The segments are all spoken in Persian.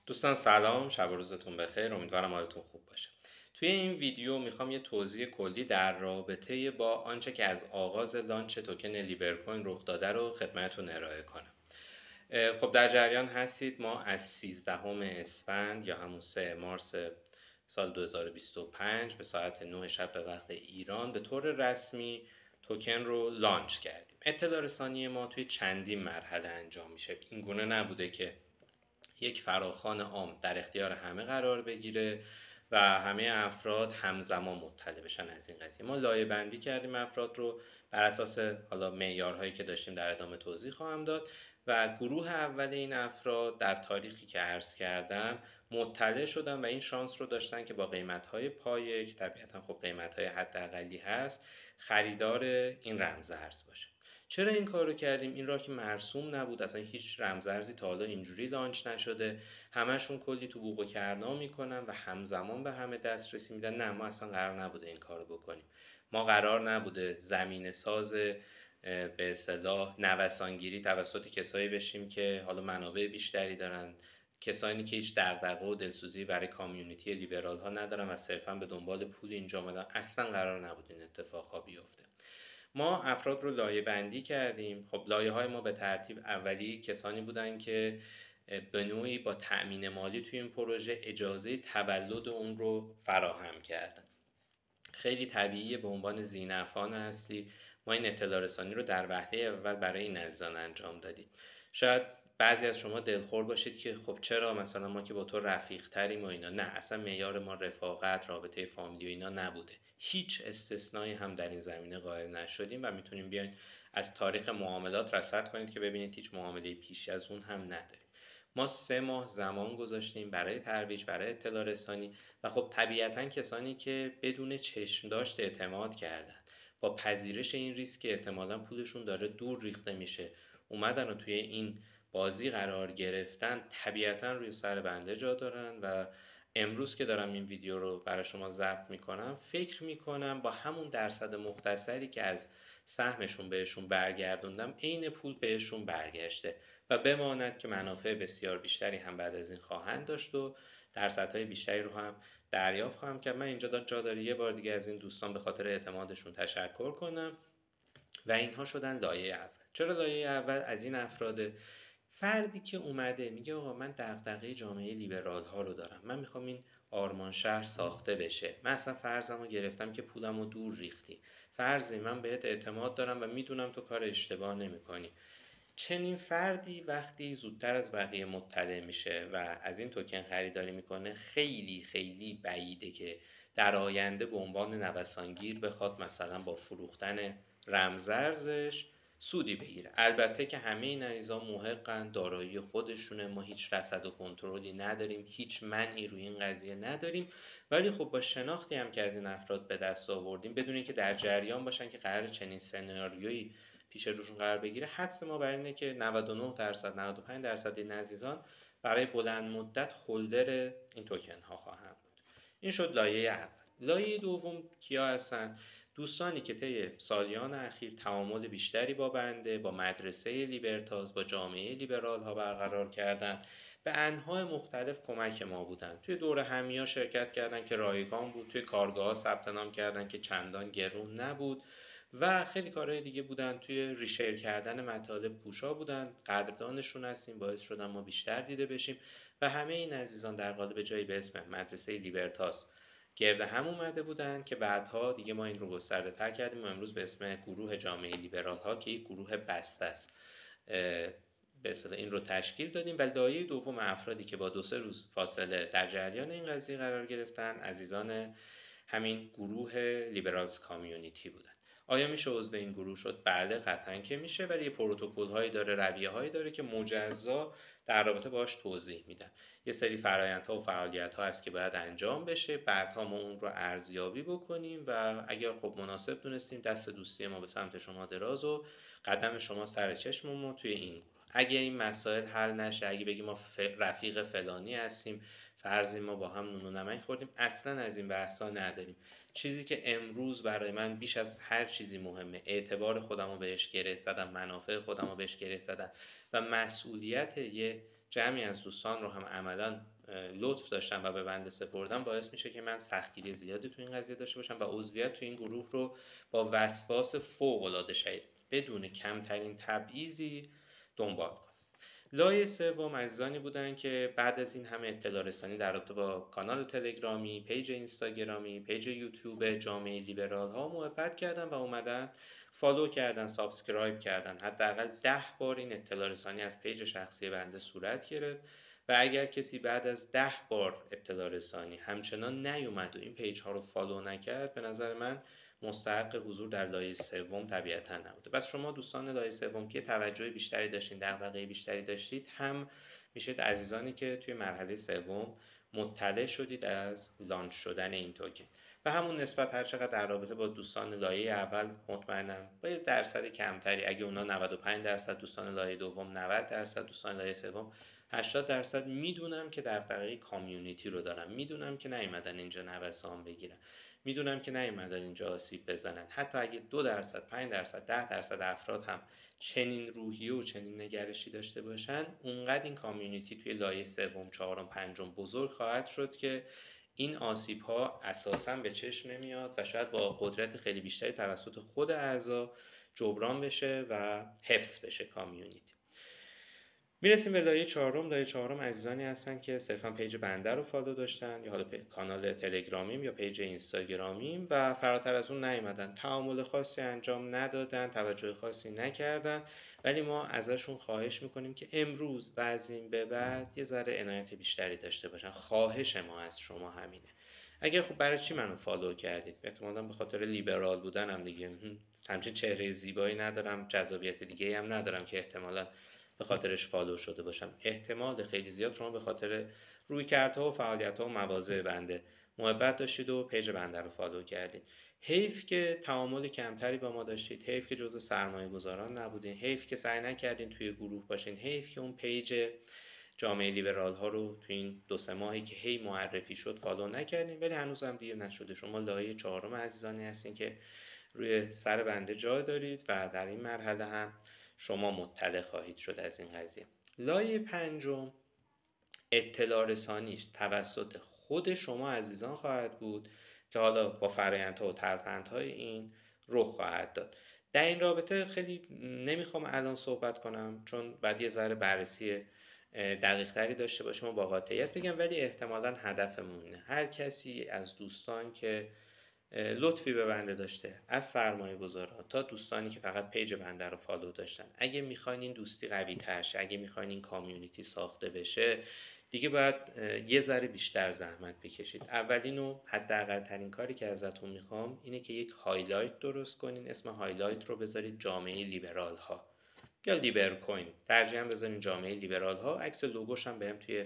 دوستان سلام، شب و روزتون بخیر. امیدوارم حالتون خوب باشه. توی این ویدیو میخوام یه توضیح کلی در رابطه با آنچه که از آغاز لانچ توکن لیبر کوین رخ داده رو خدمتتون ارائه کنم. خب در جریان هستید، ما از 13 اسفند یا همون 3 مارس سال 2025 به ساعت 9 شب به وقت ایران به طور رسمی توکن رو لانچ کردیم. اطلاع رسانی ما توی چندین مرحله انجام میشه. این گونه نبوده که یک فراخوان عام در اختیار همه قرار بگیره و همه افراد همزمان مطلع بشن از این قضیه. ما لایه بندی کردیم افراد رو بر اساس حالا معیارهایی که داشتیم، در ادامه توضیح خواهم داد. و گروه اول این افراد در تاریخی که عرض کردم مطلع شدن و این شانس رو داشتن که با قیمت‌های پایه که طبیعتاً خب قیمت‌های حداقلی هست خریدار این رمز ارز باشه. چرا این کارو کردیم؟ این را که مرسوم نبود، اصلا هیچ رمزارزی تا حالا اینجوری لانچ نشده، همشون کلی تو بوق و کرنا میکنن و همزمان به همه دسترسی میدن. نه، ما اصلا قرار نبوده این کارو بکنیم. ما قرار نبوده زمینه ساز به اصطلاح نوسانگیری توسط کسایی بشیم که حالا منابع بیشتری دارن، کسانی که هیچ دغدغه و دلسوزی برای کامیونیتی لیبرال ها ندارن و صرفا به دنبال پول اینجا آمدن. اصلا قرار نبود این اتفاقا بیفته. ما افراد رو لایه بندی کردیم. خب لایه های ما به ترتیب اولی کسانی بودن که به نوعی با تأمین مالی توی این پروژه اجازه تولد اون رو فراهم کردن. خیلی طبیعیه، به عنوان ذی‌نفعان اصلی ما این اطلاع رسانی رو در وهله اول برای این عزیزان انجام دادیم. شاید بعضی از شما دلخور باشید که خب چرا مثلا ما که با تو رفیق تریم و اینا. نه، اصلا معیار ما رفاقت، رابطه فامیلی و اینا نبوده. هیچ استثنایی هم در این زمینه قائل نشدیم و میتونیم بیاین از تاریخ معاملات رصد کنید که ببینید هیچ معامله پیش از اون هم نداریم. ما 3 ماه زمان گذاشتیم برای ترویج، برای اطلاع رسانی و خب طبیعتاً کسانی که بدون چشم داشت اعتماد کردن، با پذیرش این ریسک که احتمالاً پولشون داره دور ریخته میشه، اومدن و توی این بازی قرار گرفتن، طبیعتاً روی سر بنده جا دارن. و امروز که دارم این ویدیو رو برای شما ضبط میکنم، فکر میکنم با همون درصد مختصری که از سهمشون بهشون برگردوندم عین پول بهشون برگشته و بماند که منافع بسیار بیشتری هم بعد از این خواهند داشت و درصدهای بیشتری رو هم دریافت خواهم کرد. من اینجا جا داره یه بار دیگه از این دوستان به خاطر اعتمادشون تشکر کنم. و اینها شدن لایه اول. چرا لایه اول؟ از این افراد فردی که اومده میگه آقا من دغدغه جامعه لیبرال ها رو دارم، من میخوام این آرمان شهر ساخته بشه. من اصلا فرضم رو گرفتم که پولم رو دور ریختی، فرضی من بهت اعتماد دارم و میدونم تو کار اشتباه نمی کنی. چنین فردی وقتی زودتر از بقیه مطلع میشه و از این توکن خریداری میکنه، خیلی خیلی بعیده که در آینده به عنوان نوسانگیر بخواد مثلا با فروختن رمزارزش سودی بگیره. البته که همه این عزیزان محقن، دارایی خودشونه، ما هیچ رصد و کنترلی نداریم، هیچ منعی روی این قضیه نداریم. ولی خب با شناختی هم که از این افراد به دست آوردیم، بدون اینکه در جریان باشن که قرار چنین سناریویی پیش روشون قرار بگیره، حدس ما بر اینه که 99% 95% این عزیزان برای بلند مدت هولدر این توکن ها خواهند بود. این شد لایه اول. لایه دوم کیا هستن؟ دوستانی که طی سالیان اخیر تعامل بیشتری با بنده، با مدرسه لیبرتاز، با جامعه لیبرال ها برقرار کردن، به انواع مختلف کمک ما بودن. توی دوره همیا شرکت کردن که رایگان بود، توی کارگاه ها ثبت نام کردن که چندان گرون نبود و خیلی کارهای دیگه بودن. توی ریشیر کردن مطالب کوشا بودن. قدردانشون هستیم، باعث شدن ما بیشتر دیده بشیم و همه این عزیزان در قالب جایی به اسم مدرسه لیبرتاس گرد هم اومده بودن که بعدها دیگه ما این رو گسترده تر کردیم و امروز به اسم گروه جامعه لیبرال ها که یک گروه بسته است به اصطلاح این رو تشکیل دادیم. و لایه دوم افرادی که با 2-3 روز فاصله در جریان این قضیه قرار گرفتن، عزیزان همین گروه لیبرالز کامیونیتی بودن. آیا میشه عضو این گروه شد؟ بله قطعا که میشه، ولی یه پروتکل هایی داره، رویه هایی داره که مجزا در رابطه باش توضیح میدن. یه سری فرآیندها و فعالیت ها هست که باید انجام بشه، بعدها ما اون رو ارزیابی بکنیم و اگر خب مناسب دونستیم دست دوستی ما به سمت شما دراز و قدم شما سر چشم ما توی این گروه. اگه این مسائل حل نشه، اگه بگیم ما رفیق فلانی هستیم، فرضی ما با هم نون و نمک خوردیم، اصلا از این بحثا نداریم. چیزی که امروز برای من بیش از هر چیزی مهمه، اعتبار خودم رو بهش گره زدم، منافع خودم رو بهش گره زدم و مسئولیت یه جمعی از دوستان رو هم عملا لطف داشتن و به بنده سپردن باعث میشه که من سختگیری زیادی تو این قضیه داشته باشم و عضویت تو این گروه رو با وسواس فوق‌العاده شدید بدون کمترین تبعیضی دنبال کنم. لایه سوم عزیزانی بودن که بعد از این همه اطلاع رسانی در رابطه با کانال تلگرامی، پیج اینستاگرامی، پیج یوتیوب جامعه لیبرال ها محبت کردن و اومدن فالو کردن، سابسکرایب کردن. حداقل 10 بار این اطلاع رسانی از پیج شخصی بنده صورت گرفت و اگر کسی بعد از 10 بار اطلاع رسانی همچنان نیومد و این پیج ها رو فالو نکرد، به نظر من مستحق حضور در لایه سوم طبیعتا نبوده. پس شما دوستان لایه سوم که توجه بیشتری داشتین، دغدغه بیشتری داشتید، هم میشید عزیزانی که توی مرحله سوم مطلع شدید از لانچ شدن این توکن. به همون نسبت هر چقدر در رابطه با دوستان لایه اول مطمئنم با یه درصد کمتری، اگه اونا 95%، دوستان لایه دوم 90%، دوستان لایه سوم 80%، میدونم که دغدغه کامیونیتی رو دارم، میدونم که نیومدن اینجا نوسان بگیرن، میدونم که نیومدن اینجا آسیب بزنن. حتی اگه 2%، 5%، 10% افراد هم چنین روحیه و چنین نگرشی داشته باشن، اونقدر این کامیونیتی توی لایه سوم، چهارم، پنجم بزرگ خواهد شد که این آسیب ها اساساً به چشم نمیاد و شاید با قدرت خیلی بیشتری توسط خود اعضا جبران بشه و حفظ بشه کامیونیتی. میرسیم به لایه چهارم. لایه چهارم عزیزانی هستن که صرفا پیج بنده رو فالو داشتن یا حالا کانال تلگرامیم یا پیج اینستاگرامیم و فراتر از اون نیومدن، تعامل خاصی انجام ندادن، توجه خاصی نکردن، ولی ما ازشون خواهش میکنیم که امروز و از این به بعد یه ذره عنایت بیشتری داشته باشن. خواهش ما از شما همینه. اگر خب برای چی منو فالو کردید؟ احتمالاً به خاطر لیبرال بودنم دیگه. همچین چهره زیبایی ندارم، جذابیت دیگه هم ندارم که احتمالاً به خاطرش فالو شده باشم. احتمال خیلی زیاد شما به خاطر رویکردها و فعالیت‌ها و مواضع بنده محبت داشتید و پیج بنده رو فالو کردید. حیف که تعامل کمتری با ما داشتید، حیف که جزء سرمایه گذاران نبودین، حیف که سعی نکردین توی گروه باشین، حیف که اون پیج جامعه لیبرال ها رو توی این 2-3 ماهی که هی معرفی شد فالو نکردین. ولی هنوز هم دیر نشده، شما لایه چهارم عزیزانی هستین که روی سر بنده جای دارید و در این مرحله هم شما مطلع خواهید شد از این قضیه. لایه پنجم اطلاع رسانیش توسط خود شما عزیزان خواهد بود که حالا با فرآیندها و ترفندهای این رخ خواهد داد. در این رابطه خیلی نمیخوام الان صحبت کنم چون بعد یه ذره بررسی دقیق تری داشته باشم و با قاطعیت بگم، ولی احتمالاً هدفمونه هر کسی از دوستان که لطفی به بنده داشته، از سرمایه گذارا تا دوستانی که فقط پیج بنده رو فالو داشتن، اگه میخواین این دوستی قوی تر شه، اگه میخواین این کامیونیتی ساخته بشه، دیگه باید یه ذره بیشتر زحمت بکشید. اولین و حداقل ترین کاری که ازتون میخوام اینه که یک هایلایت درست کنین. اسم هایلایت رو بذارید جامعه لیبرال ها یا لیبر کوین، ترجیحاً بذارین جامعه لیبرال ها. عکس لوگوش هم بهم توی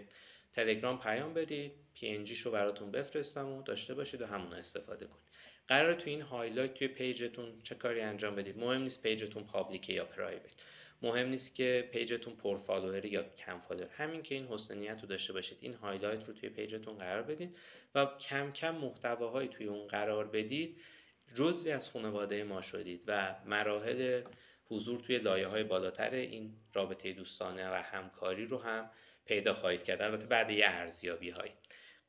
تلگرام پیام بدید، PNG شو براتون بفرستم و داشته باشید و همون استفاده کنید. قراره توی این هایلایت توی پیجتون چه کاری انجام بدید؟ مهم نیست پیجتون پابلیکه یا پرایوت، مهم نیست که پیجتون پر فالوور یا کم فالوور، همین که این حسن نیت رو داشته باشید این هایلایت رو توی پیجتون قرار بدید و کم کم محتواهایی توی اون قرار بدید، جزوی از خانواده ما شدید و مراحل حضور توی لایه‌های بالاتر این رابطه دوستانه و همکاری رو هم پیدا خواهید کرد، البته بعد یه ارزیابی‌هایی.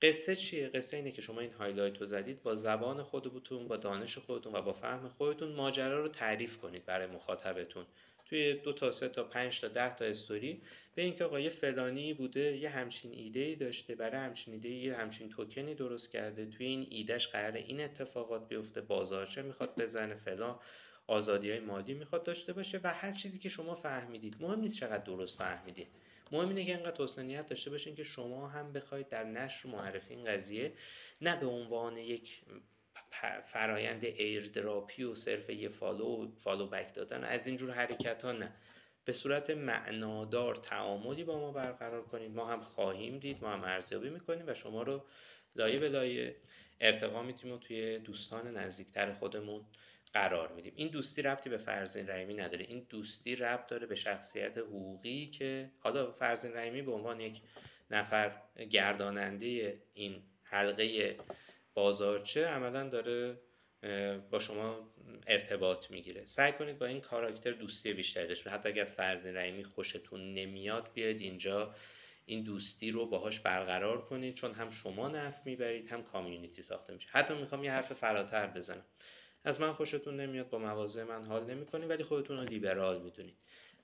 قصه چیه؟ قصه اینه که شما این هایلایت رو زدید، با زبان خودتون، با دانش خودتون و با فهم خودتون ماجرا رو تعریف کنید برای مخاطبتون توی 2 تا 3 تا 5 تا 10 تا استوری، به اینکه آقا یه فلانی بوده یه همچین ایده‌ای داشته، برای همچین ایده یه همچین توکنی درست کرده، توی این ایدهش قراره این اتفاقات بیفته، بازارچه میخواد بزنه، فلان آزادی‌های مالی میخواد داشته باشه و هر چیزی که شما فهمیدید. مهم نیست چقدر درست فهمیدید، مهم اینه که اینقدر حسن نیت داشته باشین که شما هم بخواید در نشر معرفی این قضیه، نه به عنوان یک فرایند ایردراپی و صرف یه فالو بک دادن از اینجور حرکت ها، نه، به صورت معنادار تعاملی با ما برقرار کنید. ما هم خواهیم دید، ما هم ارزیابی میکنیم و شما رو لایه به لایه ارتقا میدیم و توی دوستان نزدیکتر خودمون قرار میدیم. این دوستی ربطی به فرزین رحیمی نداره، این دوستی ربط داره به شخصیت حقوقی که حالا فرزین رحیمی به عنوان یک نفر گرداننده این حلقه بازارچه عملا داره با شما ارتباط میگیره. سعی کنید با این کاراکتر دوستی بیشتری داشته، حتی اگر از فرزین رحیمی خوشتون نمیاد بیاید اینجا این دوستی رو باهاش برقرار کنید، چون هم شما نفع میبرید هم کامیونیتی ساخته میشه. حتی میخوام یه حرف فراتر بزنم، از من خوشتون نمیاد، با مواضع من حال نمیکنید، ولی خودتون رو لیبرال میدونید،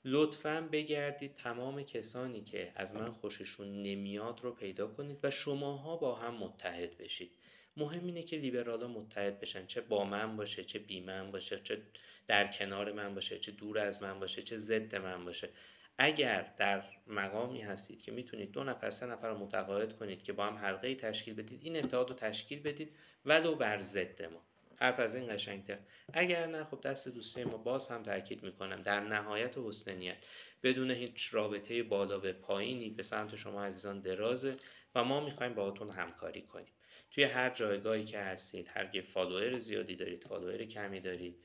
لطفاً بگردید تمام کسانی که از من خوششون نمیاد رو پیدا کنید و شماها با هم متحد بشید. مهم اینه که لیبرالا متحد بشن، چه با من باشه، چه بی من باشه، چه در کنار من باشه، چه دور از من باشه، چه ضد من باشه. اگر در مقامی هستید که میتونید 2 نفر 3 نفر رو متقاعد کنید که با هم حلقه تشکیل بدید، این اتحاد رو تشکیل بدید ولو بر ضد ما. حرف از این قشنگتر. اگر نه، خب دست دوستی ما، باز هم تاکید میکنم، در نهایت حسن نیت، بدون هیچ رابطه بالا به پایینی به سمت شما عزیزان درازه و ما میخوایم باهاتون همکاری کنیم. توی هر جایگاهی که هستید، هر که فالوور زیادی دارید، فالوور کمی دارید،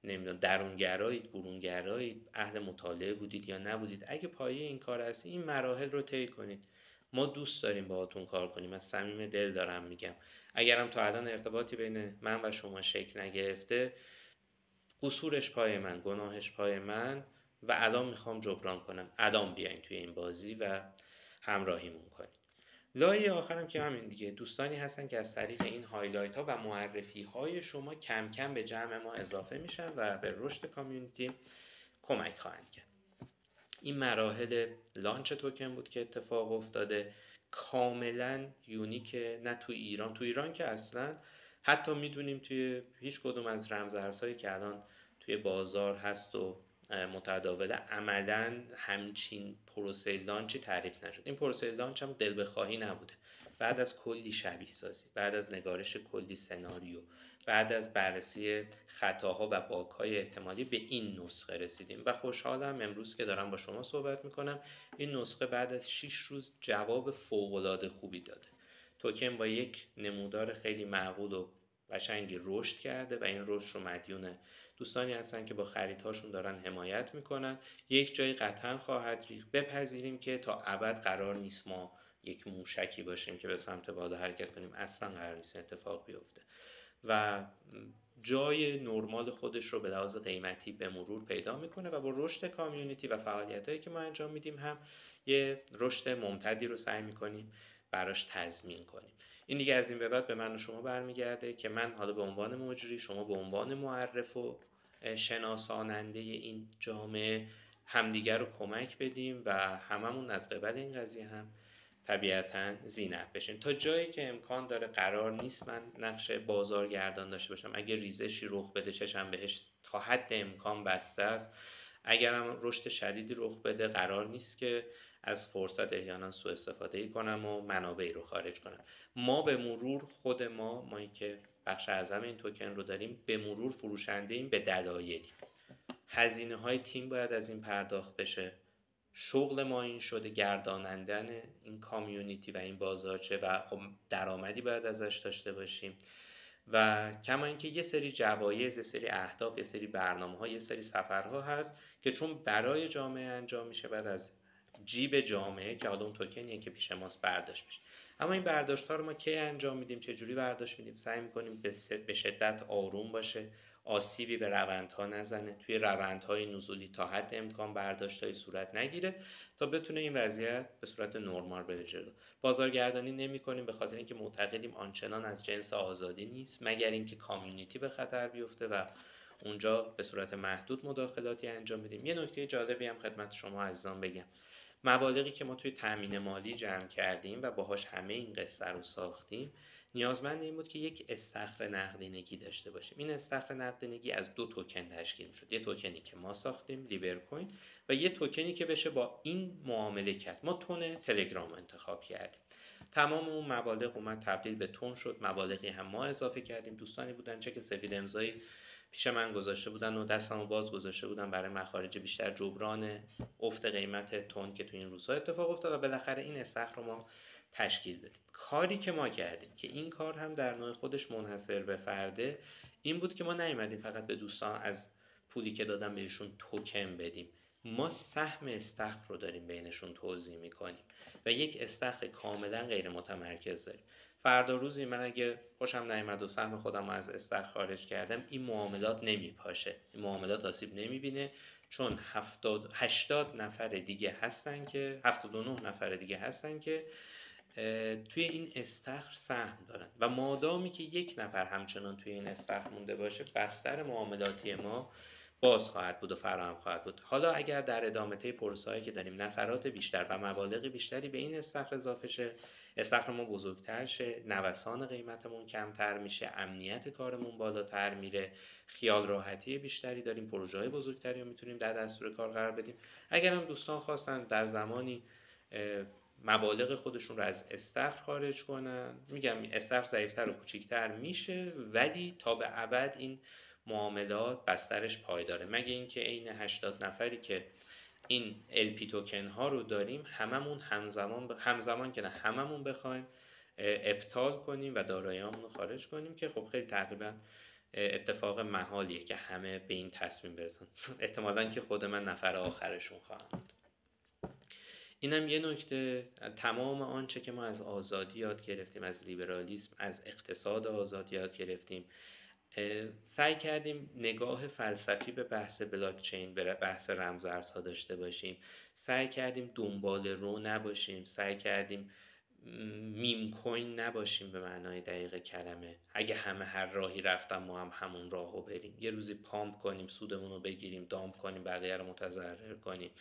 نمیدونم درونگرایید، برونگرایید، اهل مطالعه بودید یا نبودید، اگه پایه این کار هستی، این مراحل رو طی کنید. ما دوست داریم باهاتون کار کنیم، از صمیم دل دارم میگم. اگرم تا الان ارتباطی بین من و شما شکل نگرفته، قصورش پای من، گناهش پای من و الان میخوام جبران کنم. الان بیاین توی این بازی و همراهیمون کنید. لایه آخرم که همین دیگه، دوستانی هستن که از طریق این هایلایت ها و معرفی های شما کم کم به جمع ما اضافه میشن و به رشد کامیونیتی کمک خواهند کرد. این مراحل لانچ توکن بود که اتفاق افتاده، کاملا یونیکه، نه تو ایران. تو ایران که اصلا حتی میدونیم توی هیچ کدوم از رمزارزهایی که الان توی بازار هست و متداوله، عملا همچین پروسه لانچی تعریف نشد. این پروسه لانچ هم دل بخواهی نبوده. بعد از کلی شبیه سازی، بعد از نگارش کلی سناریو، بعد از بررسی خطاها و باگ‌های احتمالی، به این نسخه رسیدیم و خوشحالم امروز که دارم با شما صحبت میکنم. این نسخه بعد از 6 روز جواب فوق‌العاده خوبی داده. توکن با یک نمودار خیلی معقول و قشنگی رشد کرده و این رشد رو مدیون دوستانی هستن که با خریدهاشون دارن حمایت میکنن. یک جایی قطعا خواهد ریخت. بپذیریم که تا ابد قرار نیست ما یک موشکی باشیم که به سمت بالا حرکت کنیم، اصلا قرار نیست اتفاق بیفته و جای نرمال خودش رو به لحاظ قیمتی به مرور پیدا میکنه و با رشد کامیونیتی و فعالیتایی که ما انجام میدیم هم یه رشد ممتدی رو سعی میکنیم براش تضمین کنیم. این دیگه از این به بعد به من و شما برمیگرده که من حالا به عنوان مجری، شما به عنوان معرف و شناساننده این جامعه همدیگر رو کمک بدیم و هممون از قبل این قضیه هم طبیعتاً زینت بشین. تا جایی که امکان داره قرار نیست من نقش بازارگردان داشته باشم. اگه ریزشی رخ بده چشم بهش تا حد امکان بسته است. اگرم رشد شدیدی رخ بده قرار نیست که از فرصت احیانا سوء استفاده کنم و منابعی رو خارج کنم. ما به مرور خود مایی که بخش اعظم این توکن رو داریم، به مرور فروشنده ایم به دلایلی. هزینه های تیم باید از این پرداخت بشه. شغل ما این شده گردانندن این کامیونیتی و این بازارچه و خب درآمدی باید ازش داشته باشیم و کما اینکه یه سری جوایز، یه سری اهداف، یه سری برنامه‌ها، یه سری سفرها هست که چون برای جامعه انجام میشه بعد از جیب جامعه که حالا اون توکنیه که پیش ماست برداشت میشه. اما این برداشت‌ها رو ما کی انجام میدیم، چه جوری برداشت میدیم؟ سعی می‌کنیم به شدت آروم باشه، آسیبی به روندها نزنه، توی روندهای نزولی تا حد امکان برداشت‌های صورت نگیره تا بتونه این وضعیت به صورت نرمال بره جلو. بازارگردانی نمی‌کنیم به خاطر اینکه معتقدیم آنچنان از جنس آزادی نیست، مگر اینکه کامیونیتی به خطر بیفته و اونجا به صورت محدود مداخلاتی انجام بدیم. یه نکته جالبی هم خدمت شما عزیزان بگم. مبالغی که ما توی تامین مالی جمع کردیم و باهاش همه این قصه رو ساختیم، نیازمند این بود که یک استخر نقدینگی داشته باشیم. این استخر نقدینگی از 2 توکن تشکیل شد. یه توکنی که ما ساختیم، لیبر کوین، و یه توکنی که بشه با این معامله کرد. ما تون تلگرام انتخاب کردیم. تمام اون مبالغ اومد تبدیل به تون شد. مبالغی هم ما اضافه کردیم. دوستانی بودن چک سفید امضایی پیش من گذاشته بودن و دستمو باز گذاشته بودن برای مخارج بیشتر، جبران افت قیمت تون که تو این روزها اتفاق افتاد و بالاخره این استخر رو ما تشکیل دادیم. کاری که ما کردیم که این کار هم در نوع خودش منحصر به فرده، این بود که ما نیومدیم فقط به دوستان از پولی که دادن بهشون توکن بدیم. ما سهم استخر رو داریم بینشون توزیع میکنیم و یک استخر کاملا غیر متمرکز داریم. فردا روزی من اگه خوشم نیامد و سهم خودم از استخر خارج کردم، این معاملات نمیپاشه، این معاملات آسیب نمیبینه، چون 80 نفر دیگه هستن که 79 نفر دیگه هستن که توی این استخر سهم دارن و مادامی که یک نفر همچنان توی این استخر مونده باشه، بستر معاملاتی ما باز خواهد بود و فراهم خواهد بود. حالا اگر در ادامه پروسه‌ای که داریم نفرات بیشتر و مبالغ بیشتری به این استخر اضافه شه، استخر ما بزرگتر شه، نوسان قیمتمون کمتر میشه، امنیت کارمون بالاتر میره، خیال راحتی بیشتری داریم، پروژه‌های بزرگتری رو میتونیم در دستور کار قرار بدیم. اگر هم دوستان خواستن در زمانی مبالغ خودشون رو از استخر خارج کنن، میگم استخر ضعیفتر و کوچیکتر میشه، ولی تا به ابد این معاملات بسترش پایداره، مگه اینکه عین 80 نفری که این LP توکن ها رو داریم هممون همزمان که نه هممون بخوایم ابطال کنیم و دارایی‌هامون رو خارج کنیم، که خب خیلی تقریبا اتفاق محالیه که همه به این تصمیم برسن. احتمالاً که خود من نفر آخرشون خواهم بود. اینم یه نکته. تمام آنچه که ما از آزادی یاد گرفتیم، از لیبرالیسم، از اقتصاد آزاد یاد گرفتیم، سعی کردیم نگاه فلسفی به بحث بلاکچین، به بحث رمزارزها داشته باشیم، سعی کردیم دنبال رو نباشیم، سعی کردیم میم کوین نباشیم به معنای دقیق کلمه. اگه همه هر راهی رفتن ما هم همون راهو بریم، یه روزی پامپ کنیم سودمون رو بگیریم، دامپ کنیم بقیه رو متضرر کنیم.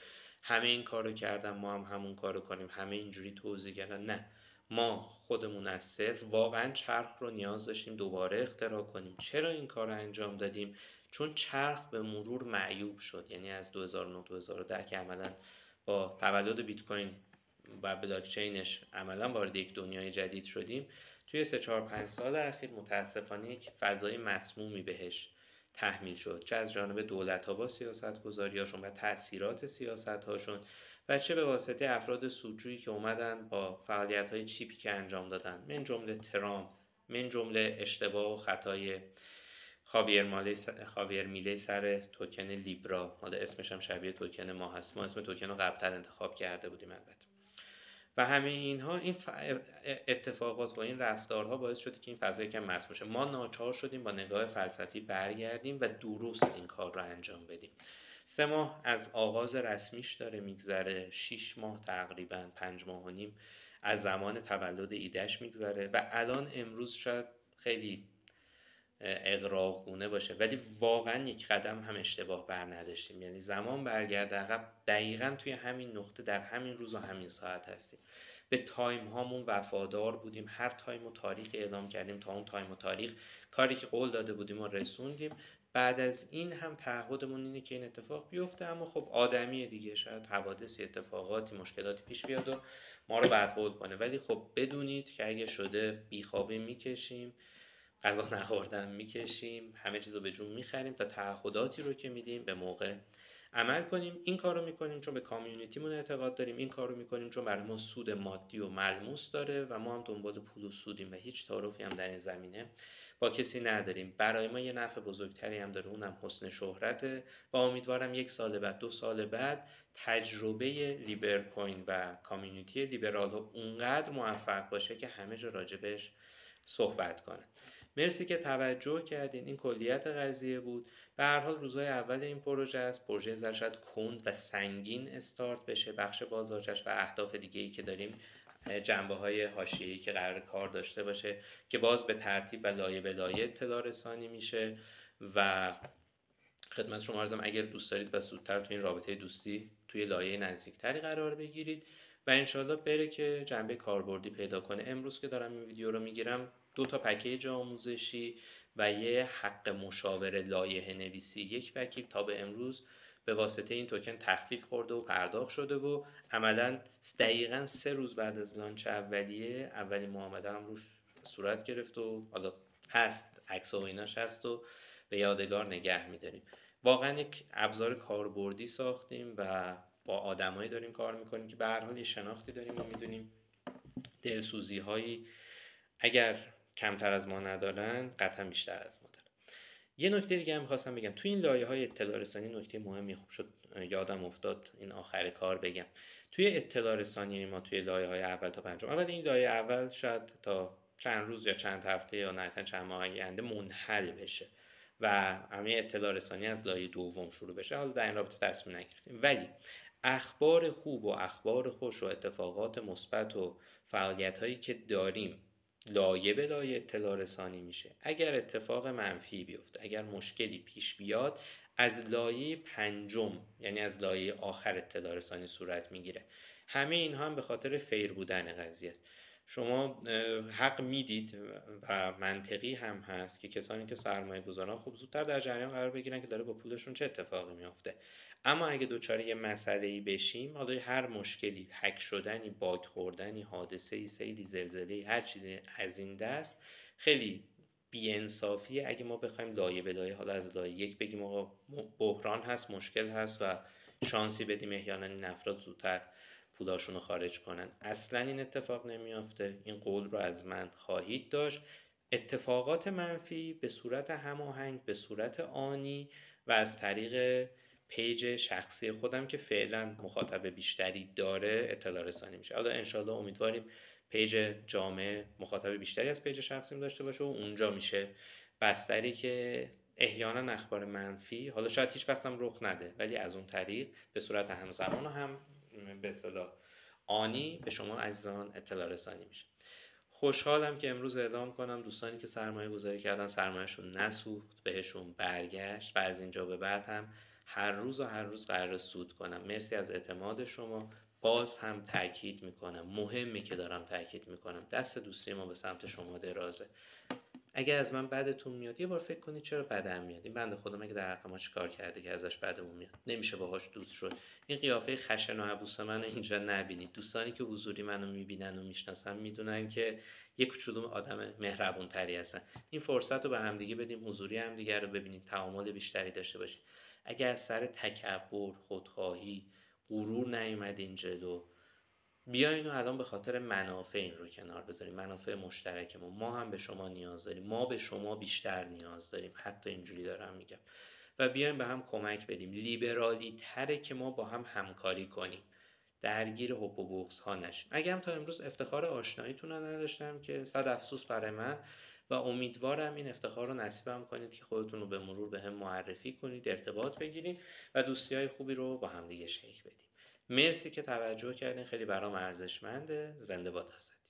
همه این کارو کردن ما هم همون کارو کنیم، همه اینجوری توضیح کردن. نه، ما خودمون از صفر واقعا چرخ رو نیاز داشتیم دوباره اختراع کنیم. چرا این کار رو انجام دادیم؟ چون چرخ به مرور معیوب شد. یعنی از 2009-2010 که عملا با تولد بیت کوین و بلاکچینش عملا وارد یک دنیای جدید شدیم، توی 3-4-5 سال اخیر متاسفانه یک فضای مسمومی بهش تحمیل شد، چه از جانب دولت‌ها با سیاست‌گذاری‌هاشون و تأثیرات سیاست‌هاشون، و چه به واسطه افراد سودجویی که اومدن با فعالیت‌های چیپی که انجام دادن، من جمله ترامپ، من جمله اشتباه و خطای خاویر میلی سر توکن لیبرا. حالا اسمش هم شبیه توکن ما هست، ما اسم توکن رو قبل‌تر انتخاب کرده بودیم البته. و همه اینها، این اتفاقات و این رفتارها باعث شده که این فضا یکم مسموم شه. ما ناچار شدیم با نگاه فلسفی برگردیم و درست این کار رو انجام بدیم. 3 ماه از آغاز رسمیش داره میگذره، 6 ماه تقریبا، 5 ماه و نیم از زمان تولد ایدهش میگذره و الان امروز شاید خیلی اغراقگونه باشه، ولی واقعا یک قدم هم اشتباه بر نداشتیم. یعنی زمان برگرده عقب، دقیقا توی همین نقطه در همین روز و همین ساعت هستیم. به تایم هامون وفادار بودیم، هر تایم و تاریخ اعلام کردیم، تا اون تایم و تاریخ کاری که قول داده بودیم و رسوندیم. بعد از این هم تعهدمون اینه که این اتفاق بیفته، اما خب آدمیه دیگه، شاید حوادثی، اتفاقاتی، مشکلاتی پیش بیاد و ما رو بدقول کنه، ولی خب بدونید که اگه شده بیخوابی میکشیم، غذا نخوردن میکشیم، همه چیز رو به جون میخریم تا تعهداتی رو که میدیم به موقع عمل کنیم. این کار رو میکنیم چون به کامیونیتیمون اعتقاد داریم، این کار رو میکنیم چون برای ما سود مادی و ملموس داره و ما هم دنبال پول و سودیم و هیچ تعارفی هم در این زمینه با کسی نداریم. برای ما یه نفع بزرگتری هم داره، اونم حسن شهرته و امیدوارم 1 سال بعد، 2 سال بعد تجربه لیبر کوین و کامیونیتی لیبرال ها اونقدر موفق باشه که همه جا راجبش صحبت کنن. مرسی که توجه کردین. این کلیت قضیه بود. به هر حال روزهای اول این پروژه است. پروژه ذره شاید کند و سنگین استارت بشه، بخش بازارچش و اهداف دیگه‌ای که داریم، جنبه‌های حاشیه‌ای که قرار کار داشته باشه که باز به ترتیب و لایه به لایه اطلاع رسانی میشه و خدمت شما عرضم اگر دوست دارید و زودتر توی این رابطه دوستی توی لایه نزدیکتری قرار بگیرید و انشالله بره که جنبه کاربردی پیدا کنه. امروز که دارم این ویدیو رو میگیرم 2 تا پکیج آموزشی و یه حق مشاوره لایحه نویسی 1 وکیل تا به امروز به واسطه این توکن تخفیف خورده و پرداخت شده و عملاً دقیقاً 3 روز بعد از لانچ اولیه اولین معامله هم روش صورت گرفت و حالا هست، عکس و ایناش هست و به یادگار نگه می‌داریم. واقعا یک ابزار کاربردی ساختیم و با آدمایی داریم کار میکنیم که به هر حال یه شناختی داریم و میدونیم دلسوزی هایی اگر کمتر از ما ندارن قطعا بیشتر از ما دارن. یه نکته دیگه هم می‌خواستم بگم، توی این لایه‌های اطلاع رسانی نکته مهمی خوب شد یادم افتاد این آخر کار بگم. توی اطلاع رسانی ما توی لایه‌های اول تا پنجم، اول این لایه اول شاید تا چند روز یا چند هفته یا نه چند ماه آینده منحل بشه و همه اطلاع رسانی از لایه دوم شروع بشه. حالا در این رابطه تصمیم نگرفتیم، ولی اخبار خوب و اخبار خوش و اتفاقات مثبت و فعالیت هایی که داریم لایه به لایه اطلاع رسانی میشه. اگر اتفاق منفی بیفته، اگر مشکلی پیش بیاد، از لایه پنجم، یعنی از لایه آخر اطلاع رسانی صورت میگیره. همه این هم به خاطر فیر بودن قضیه است. شما حق میدید و منطقی هم هست که کسانی که سرمایه گذاران خب زودتر در جریان قرار بگیرن که داره با پولشون چه اتفاقی میافته. اما اگه دوچاره یه مسئله‌ای بشیم، حالا هر مشکلی، هک شدنی، باگ خوردنی، حادثه‌ای، سیلی، زلزله‌ای، هر چیزی از این دست، خیلی بی‌انصافیه اگه ما بخوایم لایه به لایه، حالا از لایه یک بگیم آقا بحران هست، مشکل هست و شانسی بدیم احیانا این افراد زودتر پولاشون رو خارج کنن. اصلا این اتفاق نمیافته. این قول رو از من خواهید داشت. اتفاقات منفی به صورت هماهنگ، به صورت آنی و از طریق پیج شخصی خودم که فعلا مخاطب بیشتری داره اطلاع رسانی میشه. حالا انشالله امیدواریم پیج جامع مخاطب بیشتری از پیج شخصیم داشته باشه و اونجا میشه بستری که احیانا اخبار منفی، حالا شاید هیچ وقت هم رخ نده، ولی از اون طریق به صورت همزمان و هم به اصطلاح آنی به شما عزیزان اطلاع رسانی میشه. خوشحالم که امروز اعلام کنم دوستانی که سرمایه گذاری کردن سرمایهشون نسوخت، بهشون برگشت و از اینجا به بعد هم هر روز قرار سود کنم. مرسی از اعتماد شما. باز هم تاکید میکنم، مهمه که دارم تاکید میکنم، دست دوستی ما به سمت شما درازه. اگر از من بدتون میاد یه بار فکر کنید چرا بدم میاد. این بنده خدا مگه در حق ما چیکار کرده که ازش بدمون میاد؟ نمیشه باهاش دوست شد. این قیافه خشن و عبوس منو اینجا نبینید. دوستانی که حضوری منو میبینن و میشناسن میدونن که یک کدوم آدم مهربون تری هستن. این فرصت رو به همدیگه بدیم، حضوری همدیگه رو ببینید، تعامل بیشتری داشته باشید. اگر از سر تکبر، خودخواهی، غرور نیومدین جلو، بیاین و الان به خاطر منافع این رو کنار بذاریم، منافع مشترکمون. ما هم به شما نیاز داریم، ما به شما بیشتر نیاز داریم، حتی اینجوری دارم میگم. و بیاین به هم کمک بدیم. لیبرالی تره که ما با هم همکاری کنیم، درگیر حب و بغض ها نشیم. اگه هم تا امروز افتخار آشناییتون رو نداشتم که صد افسوس برای من، و امیدوارم این افتخار رو نصیبم کنید که خودتون رو به مرور به هم معرفی کنید، ارتباط بگیرید و دوستی های خوبی رو با هم دیگه شریک بدیم. مرسی که توجه کردین، خیلی برام ارزشمنده. زنده باد آزادی.